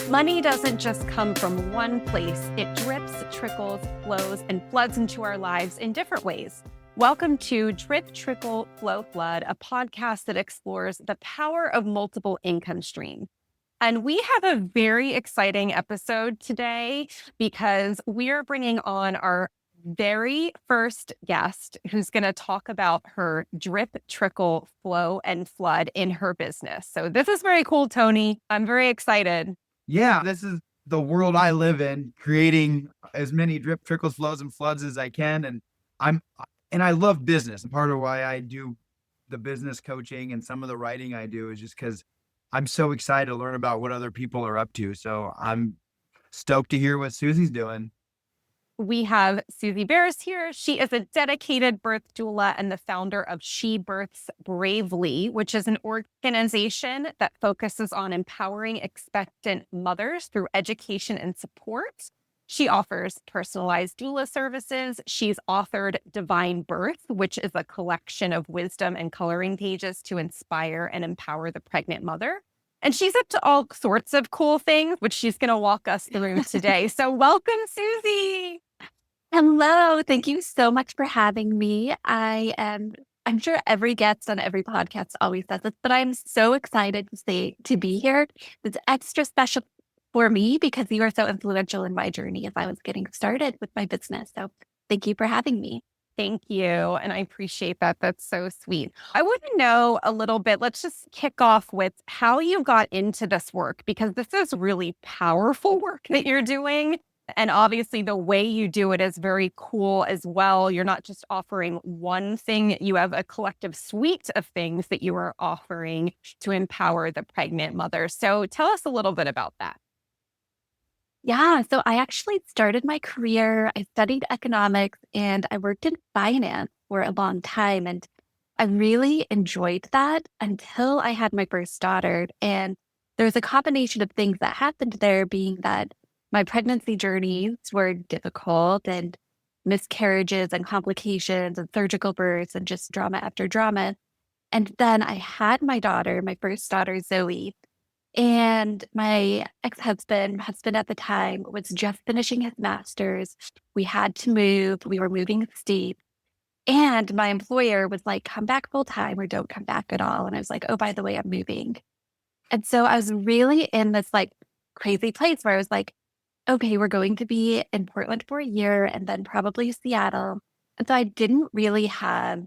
Money doesn't just come from one place. It drips, trickles, flows, and floods into our lives in different ways. Welcome to Drip Trickle Flow Flood, a podcast that explores the power of multiple income streams. And we have a very exciting episode today because we are bringing on our very first guest who's going to talk about her drip, trickle, flow, and flood in her business. So this is very cool, Tony. I'm very excited. Yeah, this is the world I live in, creating as many drip, trickles, flows, and floods as I can. And I love business. And part of why I do the business coaching and some of the writing I do is just because I'm so excited to learn about what other people are up to. So I'm stoked to hear what Suzzie's doing. We have Suzzie Vehrs here. She is a dedicated birth doula and the founder of She Births Bravely, which is an organization that focuses on empowering expectant mothers through education and support. She offers personalized doula services. She's authored Divine Birth, which is a collection of wisdom and coloring pages to inspire and empower the pregnant mother. And she's up to all sorts of cool things, which she's going to walk us through today. So welcome, Suzzie. Hello. Thank you so much for having me. I'm sure every guest on every podcast always says this, but I'm so excited to be here. It's extra special for me because you are so influential in my journey as I was getting started with my business. So thank you for having me. Thank you. And I appreciate that. That's so sweet. I want to know a little bit. Let's just kick off with how you got into this work, because this is really powerful work that you're doing. And obviously the way you do it is very cool as well. You're not just offering one thing. You have a collective suite of things that you are offering to empower the pregnant mother. So tell us a little bit about that. Yeah. So I actually started my career. I studied economics and I worked in finance for a long time. And I really enjoyed that until I had my first daughter. And there's a combination of things that happened there, being that my pregnancy journeys were difficult and miscarriages and complications and surgical births and just drama after drama. And then I had my first daughter, Zoe, and my husband at the time was just finishing his master's. We had to move. We were moving state. And my employer was like, come back full time or don't come back at all. And I was like, oh, by the way, I'm moving. And so I was really in this like crazy place where I was like, okay, we're going to be in Portland for a year and then probably Seattle. And so I didn't really have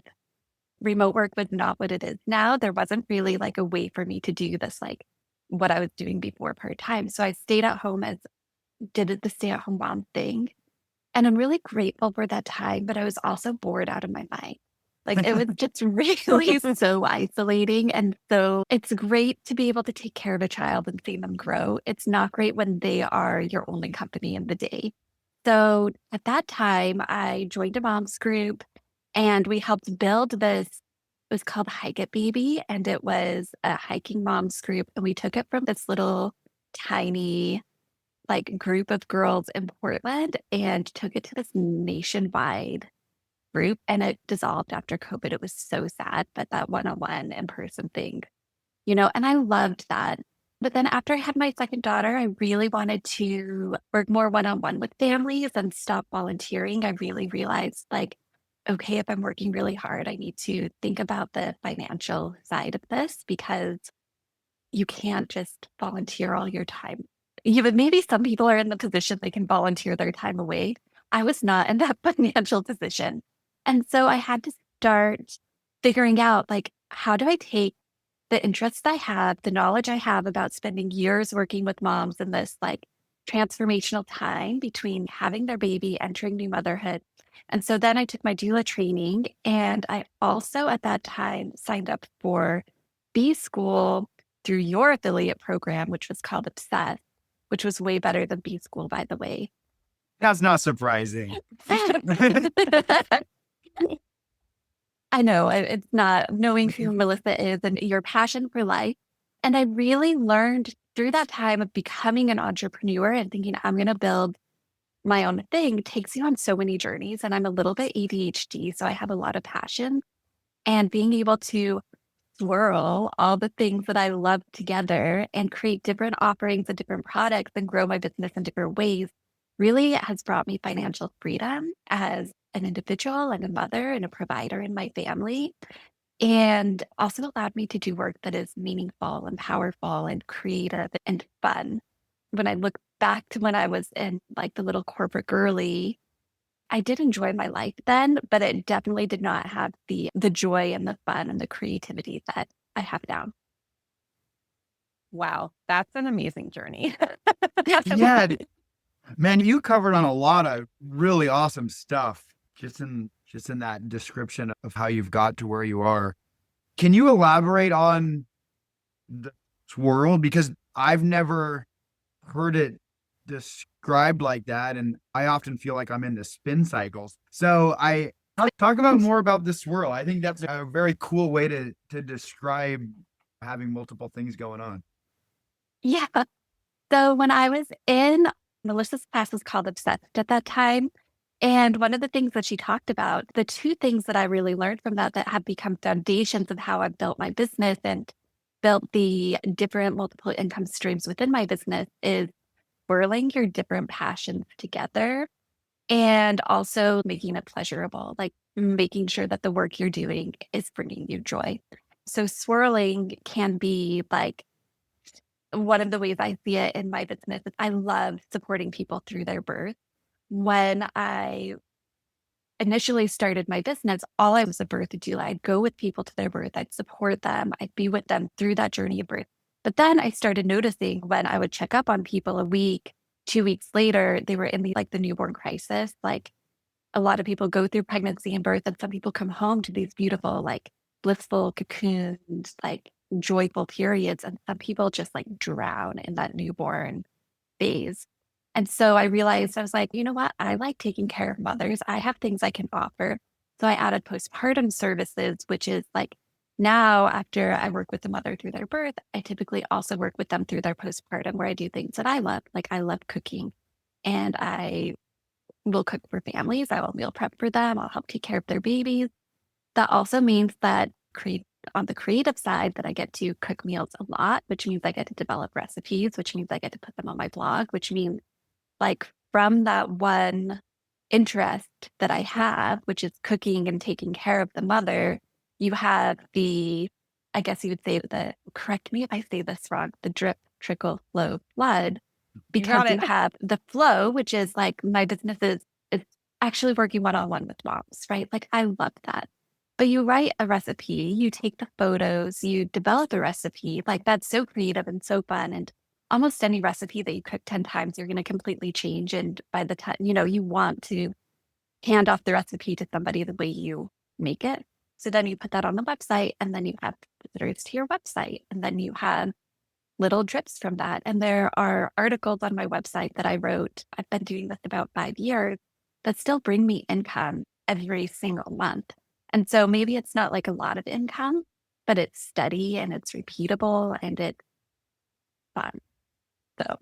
remote work, but not what it is now. There wasn't really like a way for me to do this, like what I was doing before part-time. So I stayed at home did the stay-at-home mom thing. And I'm really grateful for that time, but I was also bored out of my mind. Like it was just really so isolating. And so it's great to be able to take care of a child and see them grow. It's not great when they are your only company in the day. So at that time, I joined a mom's group and we helped build this. It was called Hike It Baby. And it was a hiking mom's group. And we took it from this little tiny like group of girls in Portland and took it to this nationwide group, and it dissolved after COVID. It was so sad, but that one-on-one in-person thing, and I loved that. But then after I had my second daughter, I really wanted to work more one-on-one with families and stop volunteering. I really realized like, okay, if I'm working really hard, I need to think about the financial side of this because you can't just volunteer all your time. But maybe some people are in the position they can volunteer their time away. I was not in that financial position. And so I had to start figuring out, like, how do I take the interests I have, the knowledge I have about spending years working with moms in this, like, transformational time between having their baby, entering new motherhood. And so then I took my doula training. And I also, at that time, signed up for B School through your affiliate program, which was called Obsessed, which was way better than B School, by the way. That's not surprising. I know it's not knowing who Melissa is and your passion for life. And I really learned through that time of becoming an entrepreneur and thinking I'm going to build my own thing takes you on so many journeys. And I'm a little bit ADHD, so I have a lot of passion. And being able to swirl all the things that I love together and create different offerings and different products and grow my business in different ways really has brought me financial freedom as an individual and a mother and a provider in my family, and also allowed me to do work that is meaningful and powerful and creative and fun. When I look back to when I was in like the little corporate girly, I did enjoy my life then, but it definitely did not have the joy and the fun and the creativity that I have now. Wow, that's an amazing journey. Yeah, man, you covered on a lot of really awesome stuff just in that description of how you've got to where you are. Can you elaborate on the swirl? Because I've never heard it described like that, and I often feel like I'm in the spin cycles. So I talk about more about the swirl. I think that's a very cool way to describe having multiple things going on. Yeah. So when I was in Melissa's class was called Obsessed at that time. And one of the things that she talked about, the two things that I really learned from that that have become foundations of how I've built my business and built the different multiple income streams within my business is whirling your different passions together and also making it pleasurable, like making sure that the work you're doing is bringing you joy. So swirling can be like one of the ways I see it in my business is I love supporting people through their birth. When I initially started my business, all I was a birth doula. I'd go with people to their birth, I'd support them, I'd be with them through that journey of birth. But then I started noticing when I would check up on people a week, 2 weeks later, they were in the newborn crisis. Like a lot of people go through pregnancy and birth, and some people come home to these beautiful, like blissful cocoons, like joyful periods. And some people just like drown in that newborn phase. And so I realized I was like, you know what? I like taking care of mothers. I have things I can offer. So I added postpartum services, which is like now after I work with the mother through their birth, I typically also work with them through their postpartum where I do things that I love. Like I love cooking and I will cook for families. I will meal prep for them. I'll help take care of their babies. That also means that create on the creative side that I get to cook meals a lot, which means I get to develop recipes, which means I get to put them on my blog, which means like from that one interest that I have, which is cooking and taking care of the mother, you have I guess you would say correct me if I say this wrong, the drip, trickle, flow, flood, You because got you it. have the flow, which is like my business is actually working one-on-one with moms, right? Like I love that. But you write a recipe, you take the photos, you develop a recipe. Like that's so creative and so fun. And almost any recipe that you cook 10 times, you're going to completely change. And by the time, you want to hand off the recipe to somebody the way you make it. So then you put that on the website and then you have visitors to your website and then you have little drips from that. And there are articles on my website that I wrote. I've been doing this about 5 years that still bring me income every single month. And so maybe it's not like a lot of income, but it's steady and it's repeatable and it's fun. So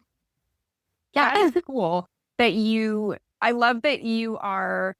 yeah. That's cool I love that you are,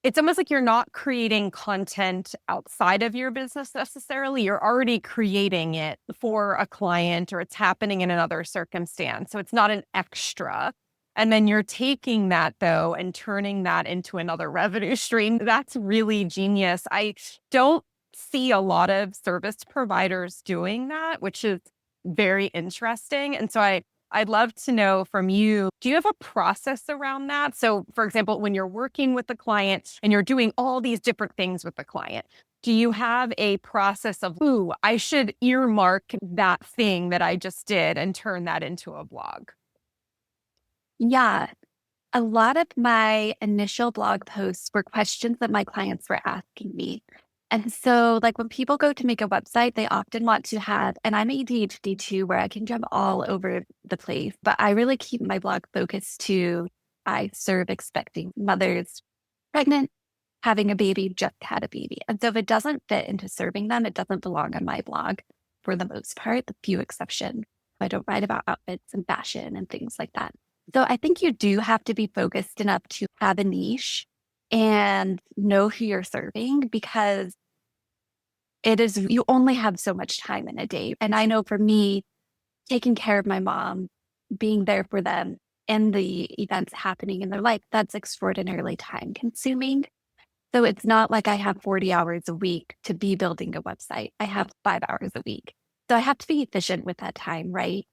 it's almost like you're not creating content outside of your business necessarily. You're already creating it for a client or it's happening in another circumstance. So it's not an extra. And then you're taking that though and turning that into another revenue stream. That's really genius. I don't see a lot of service providers doing that, which is very interesting. And so I'd love to know from you, do you have a process around that? So, for example, when you're working with the client and you're doing all these different things with the client, do you have a process of, ooh, I should earmark that thing that I just did and turn that into a blog? Yeah. A lot of my initial blog posts were questions that my clients were asking me. And so, like, when people go to make a website, they often want to have, and I'm ADHD too, where I can jump all over the place, but I really keep my blog focused to I serve expecting mothers, pregnant, having a baby, just had a baby. And so, if it doesn't fit into serving them, it doesn't belong on my blog for the most part, the few exceptions. I don't write about outfits and fashion and things like that. So I think you do have to be focused enough to have a niche and know who you're serving because it is, you only have so much time in a day. And I know for me, taking care of my mom, being there for them and the events happening in their life, that's extraordinarily time consuming. So it's not like I have 40 hours a week to be building a website. I have 5 hours a week. So I have to be efficient with that time, right?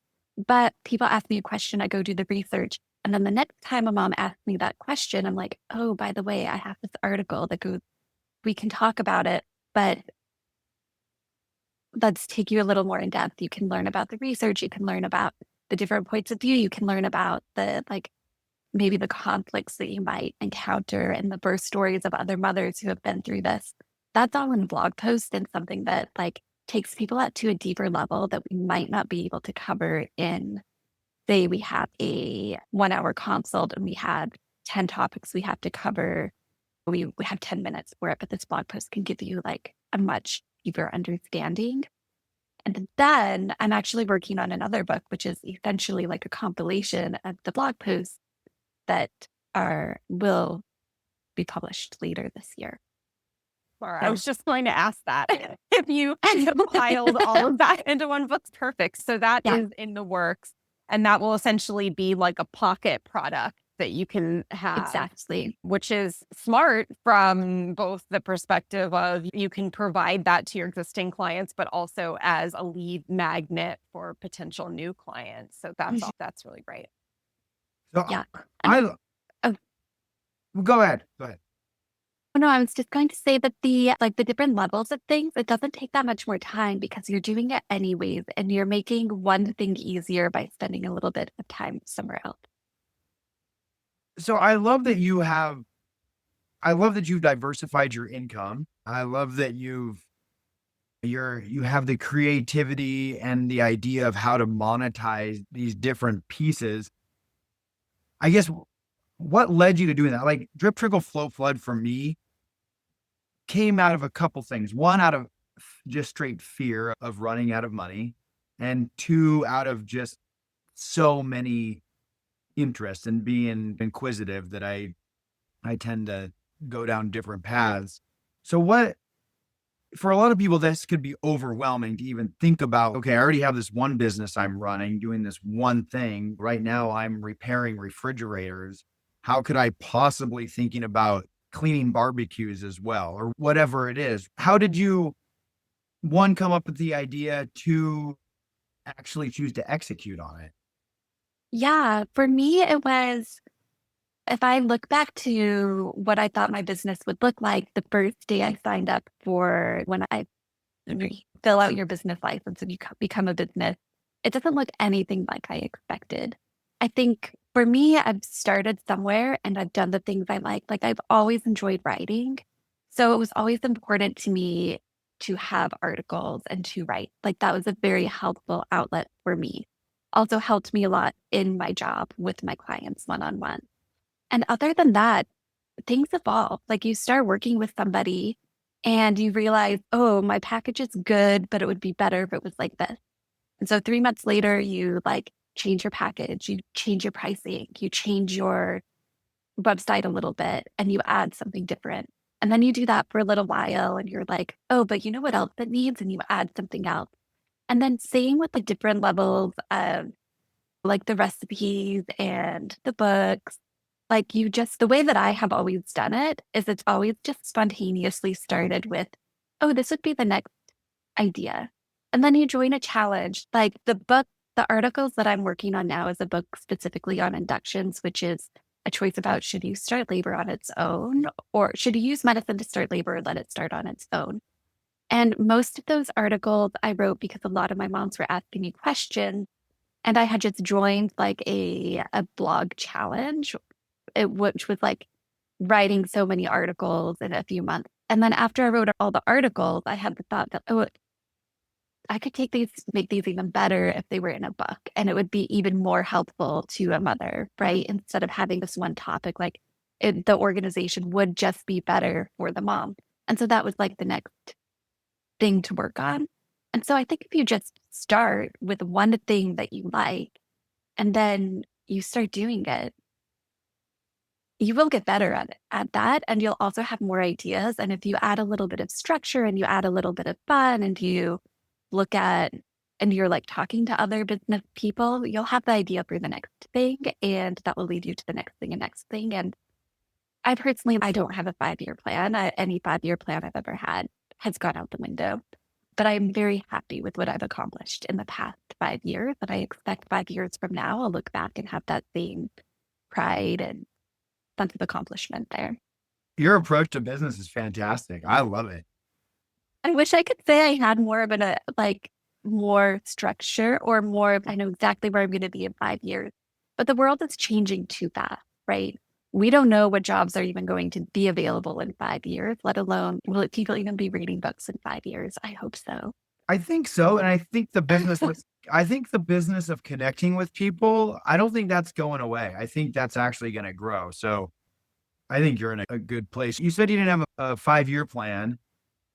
But people ask me a question, I go do the research. And then the next time a mom asks me that question, I'm like, oh, by the way, I have this article that goes, we can talk about it, but let's take you a little more in depth. You can learn about the research, you can learn about the different points of view, you can learn about the like maybe the conflicts that you might encounter and the birth stories of other mothers who have been through this. That's all in a blog post and something that like takes people out to a deeper level that we might not be able to cover in, say, we have a 1 hour consult and we had 10 topics we have to cover. We have 10 minutes for it, but this blog post can give you like a much deeper understanding. And then I'm actually working on another book, which is essentially like a compilation of the blog posts that will be published later this year. Or I So was just going to ask that if you compiled all of that into one book, perfect. So that yeah, is in the works, and that will essentially be like a pocket product that you can have, exactly. which is smart from both the perspective of you can provide that to your existing clients, but also as a lead magnet for potential new clients. So that's really great. So Yeah. And I oh, go ahead. Go ahead. oh, no, I was just going to say that the like the different levels of things, it doesn't take that much more time because you're doing it anyways, and you're making one thing easier by spending a little bit of time somewhere else. So I love that you've diversified your income. I love that you have the creativity and the idea of how to monetize these different pieces. I guess what led you to doing that? Like Drip Trickle Flow Flood for me came out of a couple things. One, out of just straight fear of running out of money, and two, out of just so many interests and being inquisitive that I tend to go down different paths. So what for a lot of people, this could be overwhelming to even think about. Okay, I already have this one business I'm running, doing this one thing. Right now, I'm repairing refrigerators. How could I possibly thinking about cleaning barbecues as well, or whatever it is? How did you, one, come up with the idea, two, actually choose to execute on it? Yeah, for me, it was if I look back to what I thought my business would look like the first day I signed up for when I fill out your business license and you become a business, it doesn't look anything like I expected. I think for me, I've started somewhere and I've done the things I like. Like I've always enjoyed writing. So it was always important to me to have articles and to write. Like that was a very helpful outlet for me. Also helped me a lot in my job with my clients one on one. And other than that, things evolve. Like you start working with somebody and you realize, oh, my package is good, but it would be better if it was like this. And so 3 months later, you like change your package, you change your pricing, you change your website a little bit, and you add something different. And then you do that for a little while and you're like, oh, but you know what else it needs? And you add something else. And then same with the different levels of like the recipes and the books. Like you just, the way that I have always done it is it's always just spontaneously started with, oh, this would be the next idea. And then you join a challenge. Like the book, the articles that I'm working on now is a book specifically on inductions, which is a choice about should you start labor on its own or should you use medicine to start labor or let it start on its own. And most of those articles I wrote because a lot of my moms were asking me questions and I had just joined like a blog challenge, which was like writing so many articles in a few months. And then after I wrote all the articles, I had the thought that, oh, I could take these, make these even better if they were in a book. And it would be even more helpful to a mother, right? Instead of having this one topic, like the organization would just be better for the mom. And so that was like the next thing to work on. And so I think if you just start with one thing that you like and then you start doing it, you will get better at that. And you'll also have more ideas. And if you add a little bit of structure and you add a little bit of fun and you look at and you're like talking to other business people, you'll have the idea for the next thing. And that will lead you to the next thing and next thing. And I personally, I don't have a 5-year plan. Any 5-year plan I've ever had has gone out the window. But I'm very happy with what I've accomplished in the past 5 years. And I expect 5 years from now, I'll look back and have that same pride and sense of accomplishment there. Your approach to business is fantastic. I love it. I wish I could say I had more of a like more structure or more of I know exactly where I'm going to be in 5 years. But the world is changing too fast, right? We don't know what jobs are even going to be available in 5 years, let alone will people even be reading books in 5 years? I hope so. I think so. And I think the business of connecting with people, I don't think that's going away. I think that's actually going to grow. So I think you're in a good place. You said you didn't have a 5-year plan.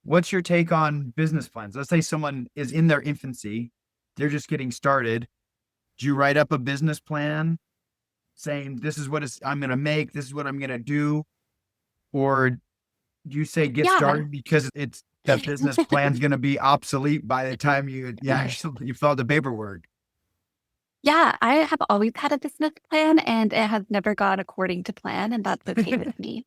What's your take on business plans? Let's say someone is in their infancy, they're just getting started. Do you write up a business plan saying, this is what I'm going to make, this is what I'm going to do? Or do you say get Yeah. started because it's that business plan's going to be obsolete by the time you actually you fill out the paperwork? Yeah, I have always had a business plan and it has never gone according to plan, and that's okay with me.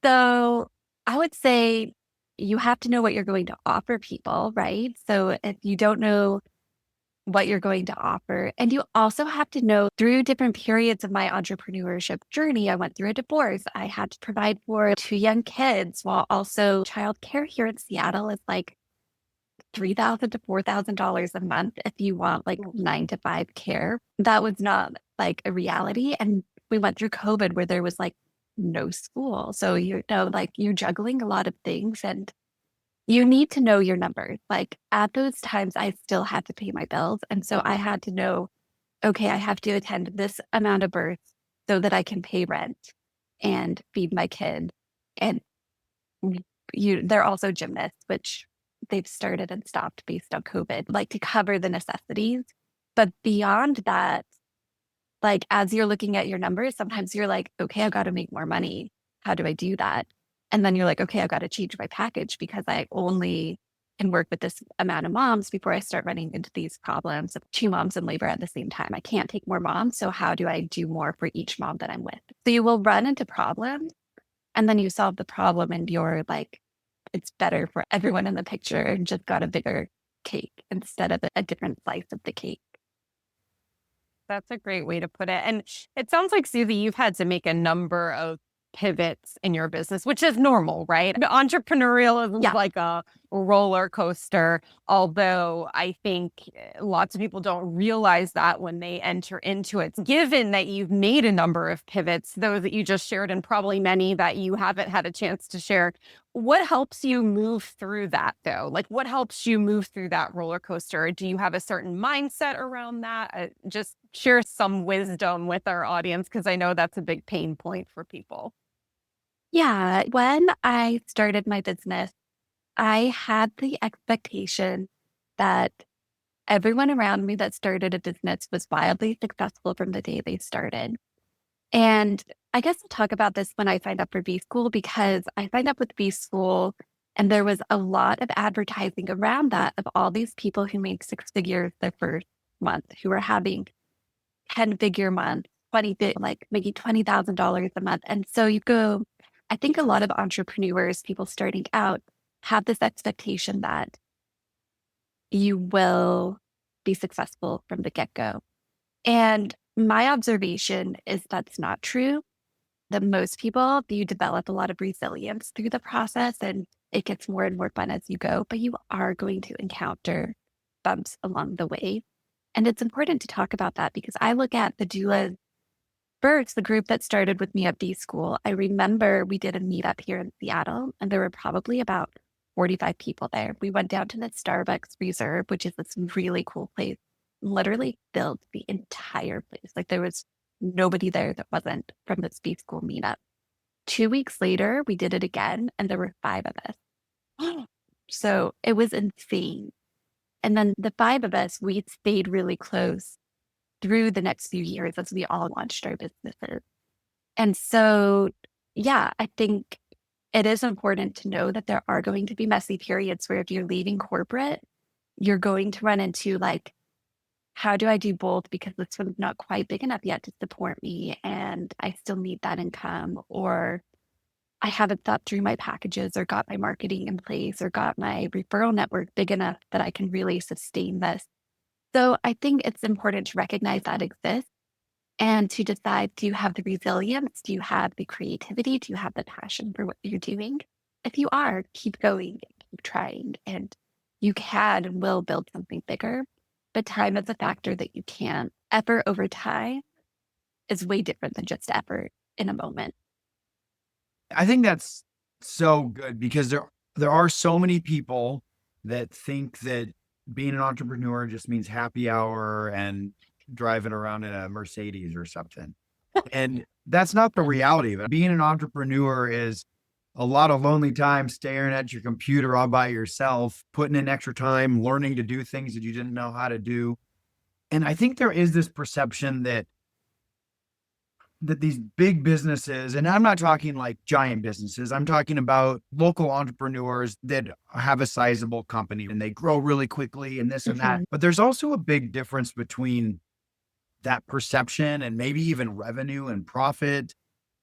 So I would say you have to know what you're going to offer people, right? So if you don't know what you're going to offer, and you also have to know through different periods of my entrepreneurship journey, I went through a divorce. I had to provide for 2 young kids while also childcare here in Seattle is like $3,000 to $4,000 a month if you want like 9 to 5 care. That was not like a reality. And we went through COVID where there was like no school. So like you're juggling a lot of things and you need to know your numbers. Like at those times, I still had to pay my bills. And so I had to know, okay, I have to attend this amount of births so that I can pay rent and feed my kid. And they're also gymnasts, which they've started and stopped based on COVID, like to cover the necessities. But beyond that, like as you're looking at your numbers, sometimes you're like, okay, I've got to make more money. How do I do that? And then you're like, okay, I've got to change my package because I only can work with this amount of moms before I start running into these problems of 2 moms in labor at the same time. I can't take more moms. So how do I do more for each mom that I'm with? So you will run into problems and then you solve the problem and you're like, it's better for everyone in the picture and just got a bigger cake instead of a different slice of the cake. That's a great way to put it. And it sounds like, Suzzie, you've had to make a number of pivots in your business, which is normal, right? Entrepreneurial is Yeah. like a roller coaster, although I think lots of people don't realize that when they enter into it. Given that you've made a number of pivots, those that you just shared, and probably many that you haven't had a chance to share, what helps you move through that though? Like what helps you move through that roller coaster? Do you have a certain mindset around that? Just share some wisdom with our audience because I know that's a big pain point for people. Yeah. When I started my business, I had the expectation that everyone around me that started a business was wildly successful from the day they started. And I guess I'll talk about this when I signed up for B School because I signed up with B School and there was a lot of advertising around that of all these people who made 6 figures their first month, who were having 10-figure months, like making $20,000 a month. And so you go, I think a lot of entrepreneurs, people starting out, have this expectation that you will be successful from the get go. And my observation is that's not true. That most people, you develop a lot of resilience through the process and it gets more and more fun as you go, but you are going to encounter bumps along the way. And it's important to talk about that because I look at the doula births, the group that started with me at B School. I remember we did a meetup here in Seattle and there were probably about 45 people there. We went down to the Starbucks Reserve, which is this really cool place, literally filled the entire place. Like there was nobody there that wasn't from this B School meetup. 2 weeks later, we did it again and there were 5 of us. So it was insane. And then the 5 of us, we stayed really close through the next few years as we all launched our businesses. And so, yeah, I think it is important to know that there are going to be messy periods where if you're leaving corporate, you're going to run into like, how do I do both? Because this one's not quite big enough yet to support me and I still need that income. Or I haven't thought through my packages or got my marketing in place or got my referral network big enough that I can really sustain this. So I think it's important to recognize that exists and to decide, do you have the resilience? Do you have the creativity? Do you have the passion for what you're doing? If you are, keep going, keep trying, and you can and will build something bigger. But time is a factor that you can't. Effort over time is way different than just effort in a moment. I think that's so good because there are so many people that think that being an entrepreneur just means happy hour and driving around in a Mercedes or something. And that's not the reality of it. Being an entrepreneur is a lot of lonely time staring at your computer all by yourself, putting in extra time, learning to do things that you didn't know how to do. And I think there is this perception that these big businesses, and I'm not talking like giant businesses, I'm talking about local entrepreneurs that have a sizable company and they grow really quickly and this and that. Mhm. But there's also a big difference between that perception and maybe even revenue and profit.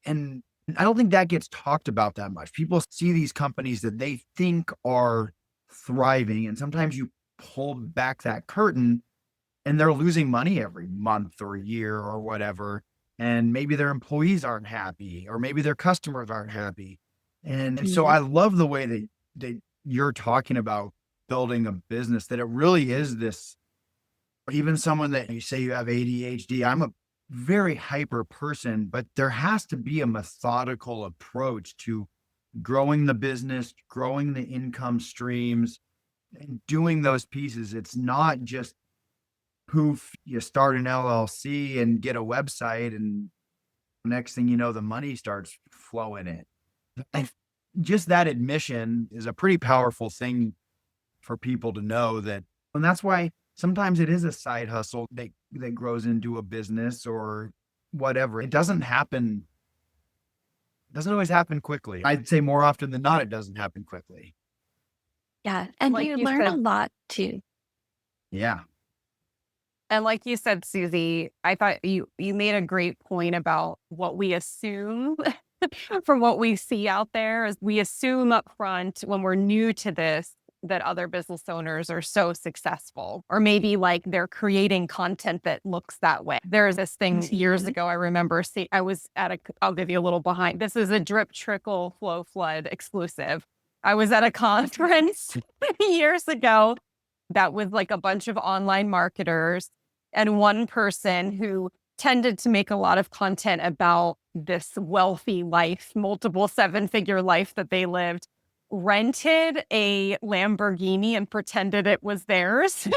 And I don't think that gets talked about that much. People see these companies that they think are thriving, and sometimes you pull back that curtain and they're losing money every month or year or whatever. And maybe their employees aren't happy, or maybe their customers aren't happy. And so Mhm. I love the way that you're talking about building a business, that it really is this, even someone that you say you have ADHD. I'm a very hyper person, but there has to be a methodical approach to growing the business, growing the income streams, and doing those pieces. It's not just poof, you start an LLC and get a website, and next thing you know, the money starts flowing in. And just that admission is a pretty powerful thing for people to know that. And that's why sometimes it is a side hustle that grows into a business or whatever. It doesn't always happen quickly. I'd say more often than not, it doesn't happen quickly. Yeah. And And like you you learn a said, lot too. Yeah. Susie, I thought you made a great point about what we assume from what we see out there is we assume up front when we're new to this that other business owners are so successful, or maybe like they're creating content that looks that way. There's this thing years Mhm. ago, I remember I was I'll give you a little behind. This is a Drip Trickle Flow Flood exclusive. I was at a conference years ago that was like a bunch of online marketers and one person who tended to make a lot of content about this wealthy life, multiple seven-figure life that they lived, rented a Lamborghini and pretended it was theirs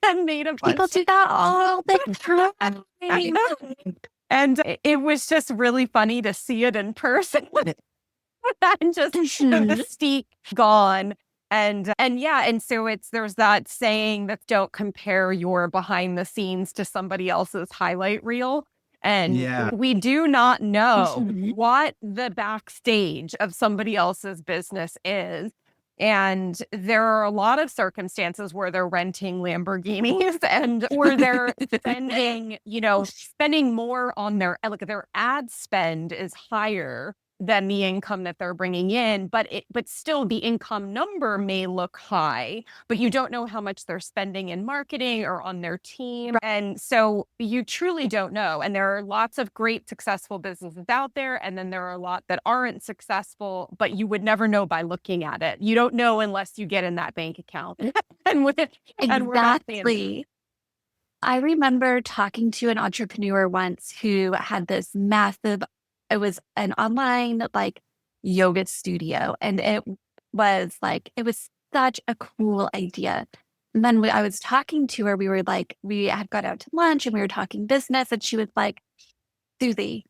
and made a People bunch do that all the of time. and it was just really funny to see it in person and just the Mhm. mystique gone. And yeah, and so there's that saying that don't compare your behind the scenes to somebody else's highlight reel. And Yeah. we do not know Mhm. what the backstage of somebody else's business is. And there are a lot of circumstances where they're renting Lamborghinis and or they're spending more on their ad spend is higher than the income that they're bringing in, but still the income number may look high, but you don't know how much they're spending in marketing or on their team. And so you truly don't know. And there are lots of great successful businesses out there, and then there are a lot that aren't successful, but you would never know by looking at it. You don't know unless you get in that bank account. and with and we're not saying Exactly. I remember talking to an entrepreneur once who had this massive, it was an online like yoga studio. And it was such a cool idea. And then I was talking to her, we had got out to lunch and we were talking business. And she was like, Susie,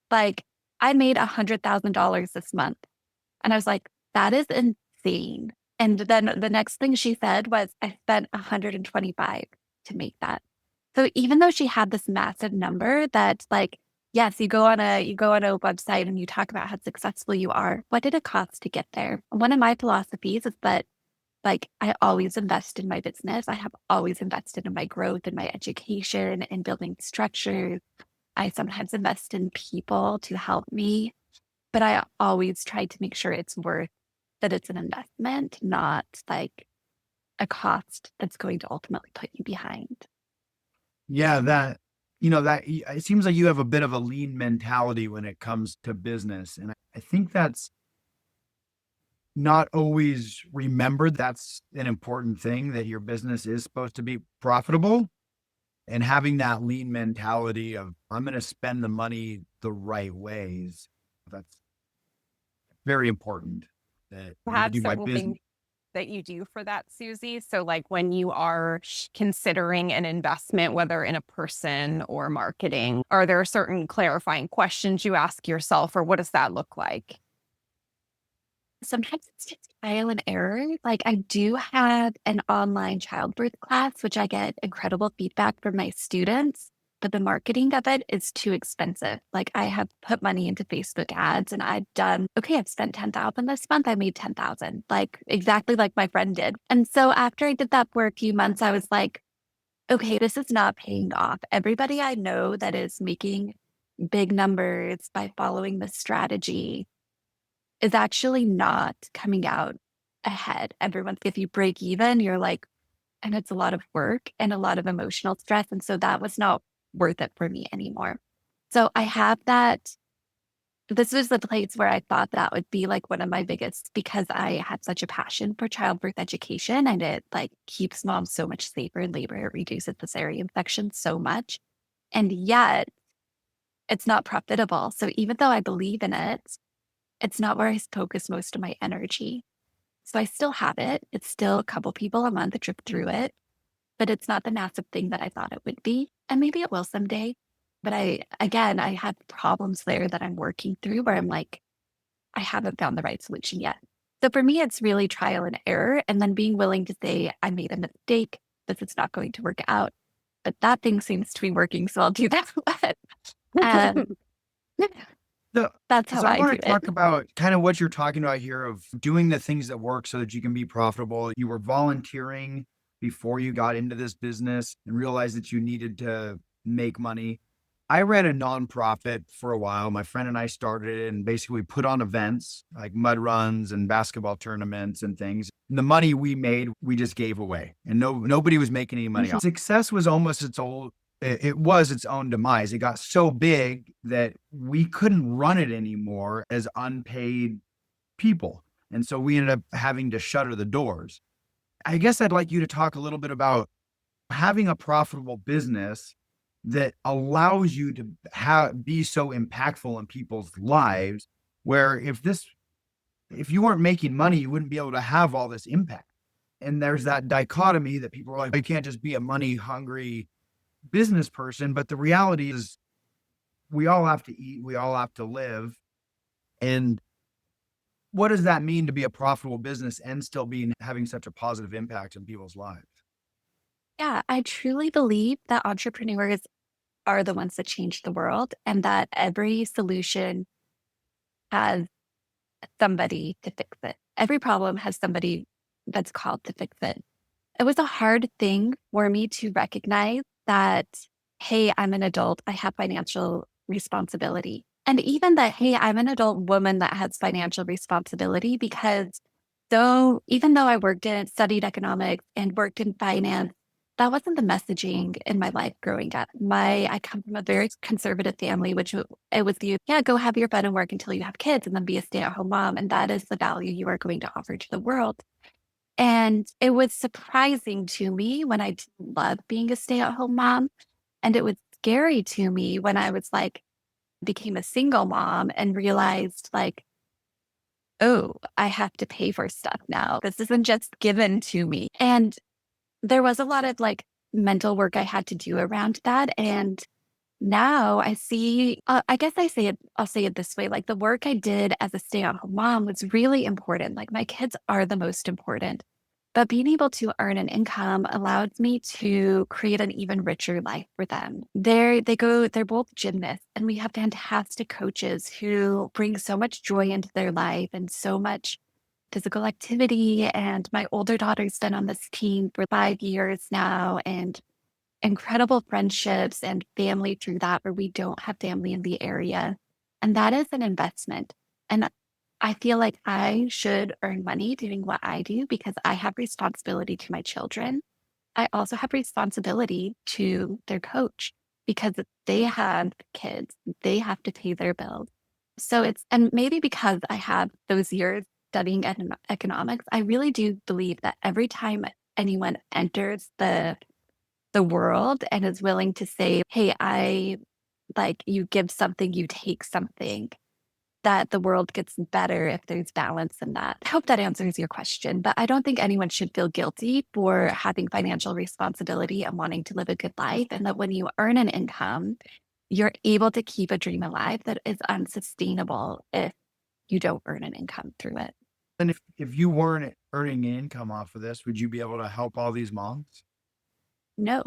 like, I made $100,000 this month. And I was like, that is insane. And then the next thing she said was, I spent 125 to make that. So even though she had this massive number that like Yes, you go on a website and you talk about how successful you are. What did it cost to get there? One of my philosophies is that like I always invest in my business. I have always invested in my growth and my education and building structures. I sometimes invest in people to help me, but I always try to make sure it's worth that it's an investment, not like a cost that's going to ultimately put you behind. Yeah, it seems like you have a bit of a lean mentality when it comes to business. And I think that's not always remembered. That's an important thing, that your business is supposed to be profitable, and having that lean mentality of I'm going to spend the money the right ways. That's very important. That I'm going to Have do my certain business. things that you do for that, Susie? So, like when you are considering an investment, whether in a person or marketing, are there certain clarifying questions you ask yourself, or what does that look like? Sometimes it's just trial and error. Like I do have an online childbirth class, which I get incredible feedback from my students, but the marketing of it is too expensive. Like I have put money into Facebook ads and I've spent 10,000 this month. I made 10,000, like exactly like my friend did. And so after I did that for a few months, I was like, okay, this is not paying off. Everybody I know that is making big numbers by following this strategy is actually not coming out ahead. Everyone, if you break even, you're like, and it's a lot of work and a lot of emotional stress. And so that was not worth it for me anymore. So I have that. This was the place where I thought that would be like one of my biggest because I had such a passion for childbirth education and it like keeps moms so much safer in labor. It reduces cesarean sections so much. And yet it's not profitable. So even though I believe in it, it's not where I focus most of my energy. So I still have it. It's still a couple people a month that drip through it, but it's not the massive thing that I thought it would be. And maybe it will someday. But I have problems there that I'm working through where I'm like, I haven't found the right solution yet. So for me, it's really trial and error and then being willing to say, I made a mistake, this is not going to work out. But that thing seems to be working. So I'll do that. And So, that's how so I I want do to it. talk about kind of what you're talking about here of doing the things that work so that you can be profitable. You were volunteering before you got into this business and realized that you needed to make money. I ran a nonprofit for a while. My friend and I started it and basically put on events like mud runs and basketball tournaments and things. And the money we made, we just gave away, and nobody was making any money Mhm. off. Success was almost it was its own demise. It got so big that we couldn't run it anymore as unpaid people. And so we ended up having to shutter the doors. I guess I'd like you to talk a little bit about having a profitable business that allows you to be so impactful in people's lives, where if you weren't making money, you wouldn't be able to have all this impact. And there's that dichotomy that people are like, you can't just be a money hungry business person. But the reality is we all have to eat, we all have to live. And what does that mean to be a profitable business and still being having such a positive impact in people's lives? Yeah, I truly believe that entrepreneurs are the ones that change the world and that every solution has somebody to fix it. Every problem has somebody that's called to fix it. It was a hard thing for me to recognize that, hey, I'm an adult, I have financial responsibility. And even that, hey, I'm an adult woman that has financial responsibility because so even though studied economics and worked in finance, that wasn't the messaging in my life growing up. I come from a very conservative family, it was yeah, go have your fun and work until you have kids and then be a stay-at-home mom. And that is the value you are going to offer to the world. And it was surprising to me when I didn't love being a stay-at-home mom. And it was scary to me when I was like, became a single mom and realized like, oh, I have to pay for stuff now. This isn't just given to me. And there was a lot of like mental work I had to do around that. And now I see, I guess I'll say it this way like the work I did as a stay at home mom was really important. Like my kids are the most important. But being able to earn an income allows me to create an even richer life for them. They're both gymnasts, and we have fantastic coaches who bring so much joy into their life and so much physical activity. And my older daughter's been on this team for 5 years now, and incredible friendships and family through that, where we don't have family in the area. And that is an investment. And I feel like I should earn money doing what I do because I have responsibility to my children. I also have responsibility to their coach because they have kids, they have to pay their bills. So and maybe because I have those years studying economics, I really do believe that every time anyone enters the world and is willing to say, hey, I like you give something, you take something, that the world gets better if there's balance in that. I hope that answers your question, but I don't think anyone should feel guilty for having financial responsibility and wanting to live a good life. And that when you earn an income, you're able to keep a dream alive that is unsustainable if you don't earn an income through it. And if you weren't earning an income off of this, would you be able to help all these moms? No,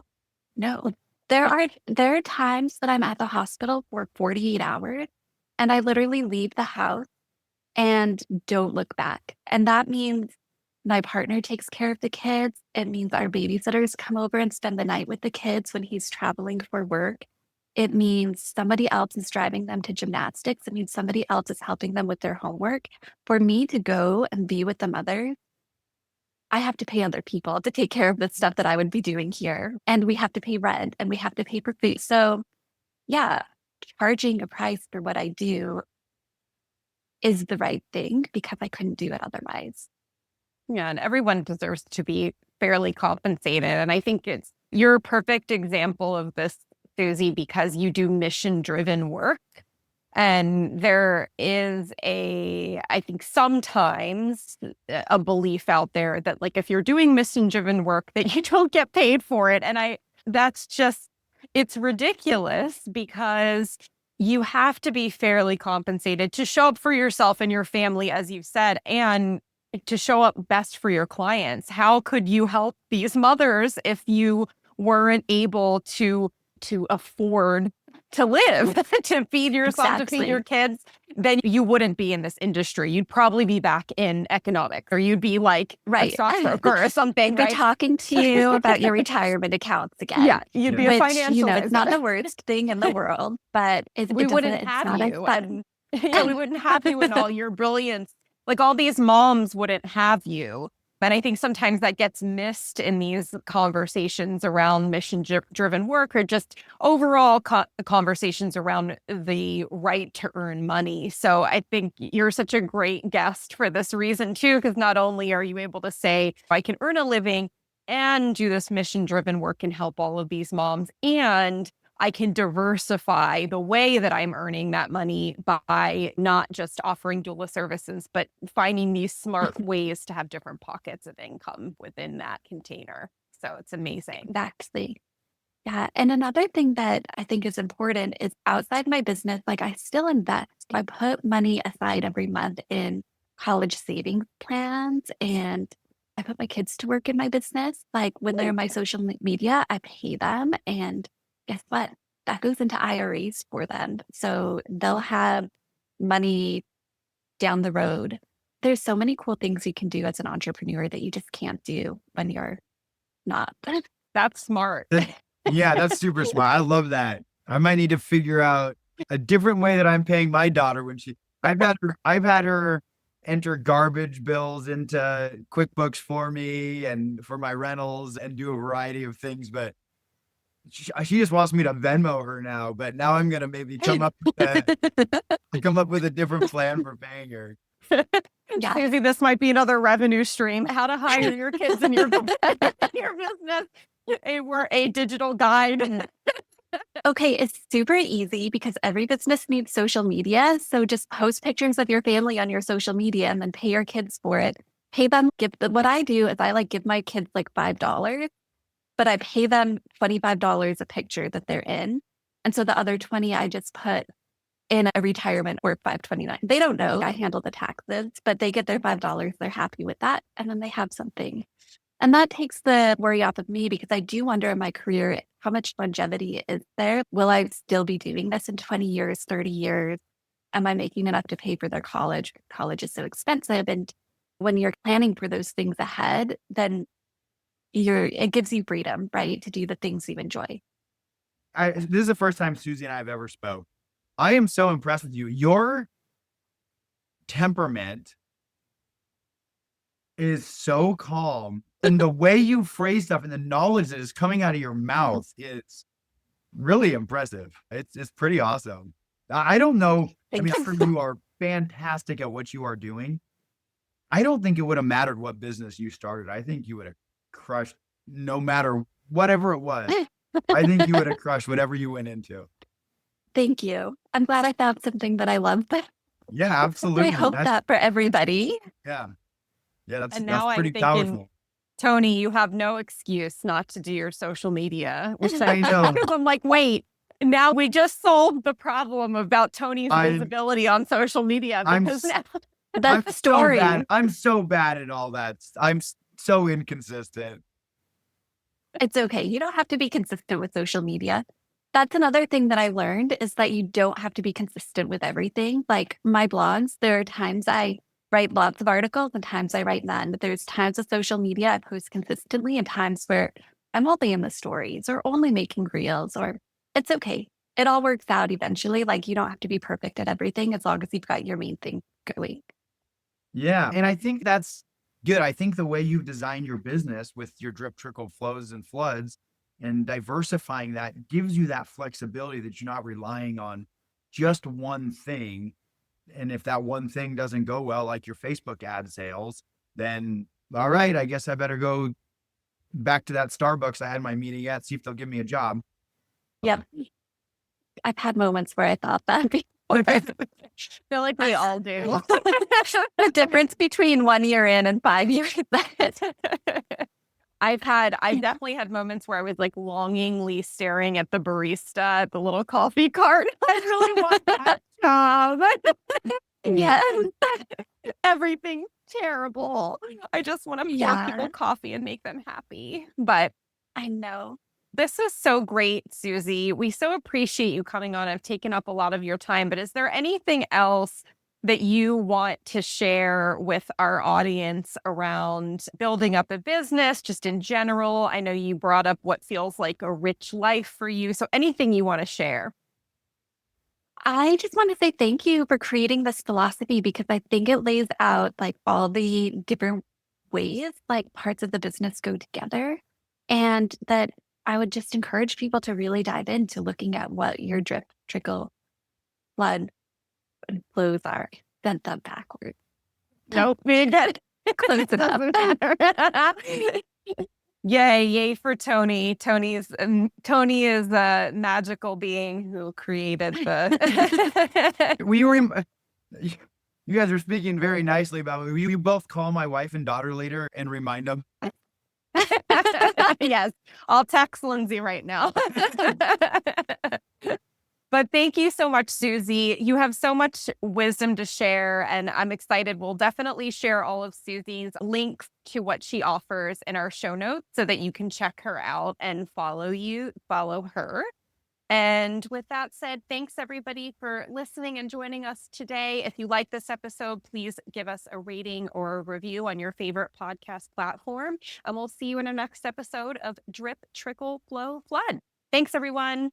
no. There are times that I'm at the hospital for 48 hours and I literally leave the house and don't look back. And that means my partner takes care of the kids. It means our babysitters come over and spend the night with the kids when he's traveling for work. It means somebody else is driving them to gymnastics. It means somebody else is helping them with their homework. For me to go and be with the mother, I have to pay other people to take care of the stuff that I would be doing here. And we have to pay rent and we have to pay for food. So, yeah, charging a price for what I do is the right thing because I couldn't do it otherwise. Yeah, and everyone deserves to be fairly compensated. And I think you're a perfect example of this, Suzzie, because you do mission-driven work. And there is I think sometimes a belief out there that like if you're doing mission-driven work that you don't get paid for it. And that's just, it's ridiculous because you have to be fairly compensated to show up for yourself and your family, as you said, and to show up best for your clients. How could you help these mothers if you weren't able to afford to live, to feed yourself, to feed your kids? Then you wouldn't be in this industry. You'd probably be back in economics, or you'd be like a stockbroker or something. I'd be talking to you about your retirement accounts again. Yeah, you'd be a financial. It's not the worst thing in the world, but we wouldn't have you. We wouldn't have you in all your brilliance. Like all these moms wouldn't have you. And I think sometimes that gets missed in these conversations around mission-driven work or just overall conversations around the right to earn money. So I think you're such a great guest for this reason too, because not only are you able to say, I can earn a living and do this mission-driven work and help all of these moms, and I can diversify the way that I'm earning that money by not just offering doula services, but finding these smart ways to have different pockets of income within that container. So it's amazing. Exactly. Yeah. And another thing that I think is important is outside my business, like I still invest. I put money aside every month in college savings plans, and I put my kids to work in my business. Like when they're in my social media, I pay them, and guess what? That goes into IRAs for them. So they'll have money down the road. There's so many cool things you can do as an entrepreneur that you just can't do when you're not. That's smart. Yeah, that's super smart. I love that. I might need to figure out a different way that I'm paying my daughter when I've had her enter garbage bills into QuickBooks for me and for my rentals and do a variety of things, but she just wants me to Venmo her now. But now I'm gonna maybe come up with a different plan for paying her. Yeah. Suzzie, this might be another revenue stream. How to hire your kids in your business. We're a digital guide. Okay, it's super easy because every business needs social media. So just post pictures of your family on your social media and then pay your kids for it. Pay them. What I do is I give my kids like $5, but I pay them $25 a picture that they're in. And so the other 20, I just put in a retirement or 529. They don't know I handle the taxes, but they get their $5. They're happy with that. And then they have something. And that takes the worry off of me because I do wonder in my career, how much longevity is there? Will I still be doing this in 20 years, 30 years? Am I making enough to pay for their college? College is so expensive. And when you're planning for those things ahead, then it gives you freedom, right? To do the things you enjoy. This is the first time Suzzie and I have ever spoke. I am so impressed with you. Your temperament is so calm, and the way you phrase stuff and the knowledge that is coming out of your mouth is really impressive. It's pretty awesome. I don't know. I mean, I'm sure you are fantastic at what you are doing. I don't think it would have mattered what business you started. I think you would have crushed no matter whatever it was. I think you would have crushed whatever you went into. Thank you. I'm glad I found something that I love. Yeah, absolutely. I hope that for everybody. Yeah. Yeah, And that's now I'm pretty thinking, powerful. Tony, you have no excuse not to do your social media, which I know. because I'm like, wait, now we just solved the problem about Tony's I'm- visibility on social media because now That's the story. I'm so bad at all that. I'm so inconsistent. It's okay. You don't have to be consistent with social media. That's another thing that I learned is that you don't have to be consistent with everything. Like my blogs, there are times I write lots of articles and times I write none. But there's times of social media I post consistently and times where I'm only in the stories or only making reels, or it's okay. It all works out eventually. Like you don't have to be perfect at everything as long as you've got your main thing going. Yeah. And I think that's good. I think the way you've designed your business with your drip trickle flows and floods and diversifying that gives you that flexibility that you're not relying on just one thing. And if that one thing doesn't go well, like your Facebook ad sales, then all right, I guess I better go back to that Starbucks I had my meeting at, see if they'll give me a job. Yep. I've had moments where I thought that before. I feel like we all do. The difference between 1 year in and 5 years. I've definitely had moments where I was like longingly staring at the barista at the little coffee cart. I really want that job. Yeah. Everything's terrible. I just want to pour people coffee and make them happy. But I know. this is so great, Suzzie. We so appreciate you coming on. I've taken up a lot of your time, but is there anything else that you want to share with our audience around building up a business, just in general? I know you brought up what feels like a rich life for you. So anything you want to share? I just want to say thank you for creating this philosophy because I think it lays out like all the different ways like parts of the business go together, and that I would just encourage people to really dive into looking at what your drip, trickle, flood, and flows are. Sent them backwards. Nope. Close it up. Yay for Tony. Tony is a magical being who created the. You guys are speaking very nicely about me. Will you both call my wife and daughter later and remind them? Yes, I'll text Lindsay right now. But thank you so much, Suzzie. You have so much wisdom to share, and I'm excited. We'll definitely share all of Suzzie's links to what she offers in our show notes so that you can check her out and follow her. And with that said, thanks everybody for listening and joining us today. If you like this episode, please give us a rating or a review on your favorite podcast platform. And we'll see you in our next episode of Drip, Trickle, Flow, Flood. Thanks, everyone.